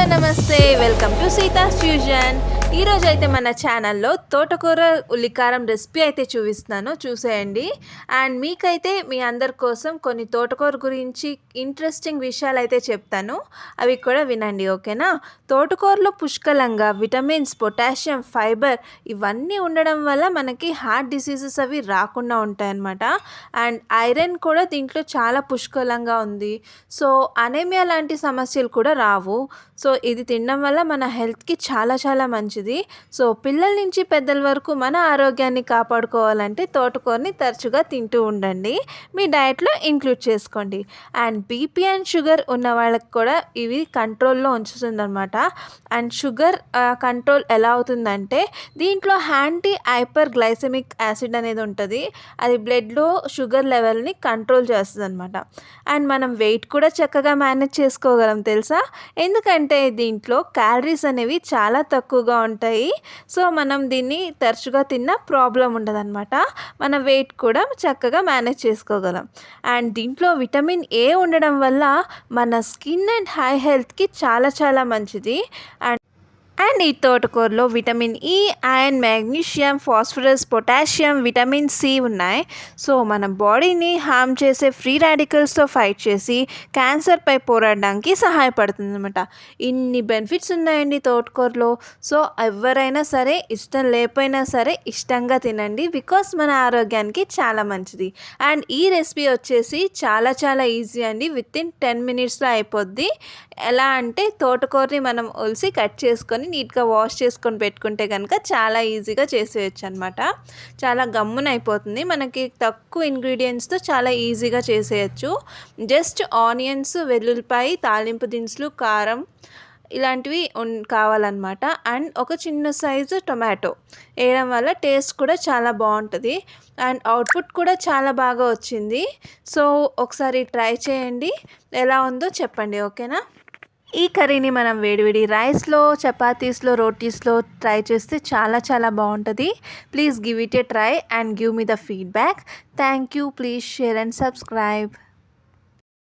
Hello నమస్తే, welcome to సీతాస్ fusion. ఈరోజు అయితే మన ఛానల్లో తోటకూర ఉల్లికారం రెసిపీ అయితే చూపిస్తున్నాను, చూసేయండి. అండ్ మీకైతే మీ అందరి కోసం కొన్ని తోటకూర గురించి ఇంట్రెస్టింగ్ విషయాలు అయితే చెప్తాను, అవి కూడా వినండి, ఓకేనా. తోటకూరలో పుష్కలంగా విటమిన్స్, పొటాషియం, ఫైబర్ ఇవన్నీ ఉండడం వల్ల మనకి హార్ట్ డిసీజెస్ అవి రాకుండా ఉంటాయన్నమాట. అండ్ ఐరన్ కూడా దీంట్లో చాలా పుష్కలంగా ఉంది. సో అనేమియా లాంటి సమస్యలు కూడా రావు. సో ఇది తినడం వల్ల మన హెల్త్కి చాలా చాలా మంచిది. సో పిల్లల నుంచి పెద్దల వరకు మన ఆరోగ్యాన్ని కాపాడుకోవాలంటే తోటకూరని తరచుగా తింటూ ఉండండి, మీ డయట్లో ఇంక్లూడ్ చేసుకోండి. అండ్ బీపీ అండ్ షుగర్ ఉన్న వాళ్ళకి కూడా ఇవి కంట్రోల్లో ఉంచుతుందన్నమాట. అండ్ షుగర్ కంట్రోల్ ఎలా అవుతుందంటే దీంట్లో యాంటీ హైపర్ గ్లైసెమిక్ యాసిడ్ అనేది ఉంటుంది, అది బ్లడ్లో షుగర్ లెవెల్ని కంట్రోల్ చేస్తుంది అనమాట. అండ్ మనం వెయిట్ కూడా చక్కగా మేనేజ్ చేసుకోగలం తెలుసా, ఎందుకంటే దీంట్లో క్యాలరీస్ అనేవి చాలా తక్కువగా ఉంటాయి. సో మనం దీన్ని తరచుగా తిన్నా ప్రాబ్లం ఉండదన్నమాట, మన వెయిట్ కూడా చక్కగా మేనేజ్ చేసుకోగలం. అండ్ దీంట్లో విటమిన్ ఏ ఉండడం వల్ల మన స్కిన్ అండ్ హై హెల్త్కి చాలా చాలా మంచిది. అండ్ ఈ తోటకూరలో vitamin E, iron, magnesium, phosphorus, potassium, vitamin C ఉన్నాయి. సో మన బాడీని హార్మ్ చేసే ఫ్రీ రాడికల్స్తో ఫైట్ చేసి క్యాన్సర్పై పోరాడడానికి సహాయపడుతుంది అనమాట. ఇన్ని బెనిఫిట్స్ ఉన్నాయండి తోటకూరలో. సో ఎవరైనా సరే ఇష్టం లేకపోయినా సరే ఇష్టంగా తినండి, బికాస్ మన ఆరోగ్యానికి చాలా మంచిది. అండ్ ఈ రెసిపీ వచ్చేసి చాలా చాలా ఈజీ అండి, వితిన్ 10 minutesలో అయిపోద్ది. ఎలా అంటే తోటకూరని మనం ఒలిసి కట్ చేసుకొని నీట్గా వాష్ చేసుకొని పెట్టుకుంటే కనుక చాలా ఈజీగా చేసేయచ్చు అనమాట. చాలా గమ్మున అయిపోతుంది, మనకి తక్కువ ఇంగ్రీడియంట్స్తో చాలా ఈజీగా చేసేయచ్చు. జస్ట్ ఆనియన్స్, వెల్లుల్లిపాయ, తాలింపు దినుసులు, కారం ఇలాంటివి కావాలన్నమాట. అండ్ ఒక చిన్న సైజు టొమాటో వేయడం వల్ల టేస్ట్ కూడా చాలా బాగుంటుంది. అండ్ అవుట్పుట్ కూడా చాలా బాగా వచ్చింది. సో ఒకసారి ట్రై చేయండి, ఎలా ఉందో చెప్పండి, ఓకేనా. ఈ కర్రీని మనం వేడివేడి రైస్లో, చపాతీస్లో, రోటీస్లో ట్రై చేస్తే చాలా చాలా బాగుంటుంది. Please give it A try and give me the feedback. Thank you. Please share and subscribe.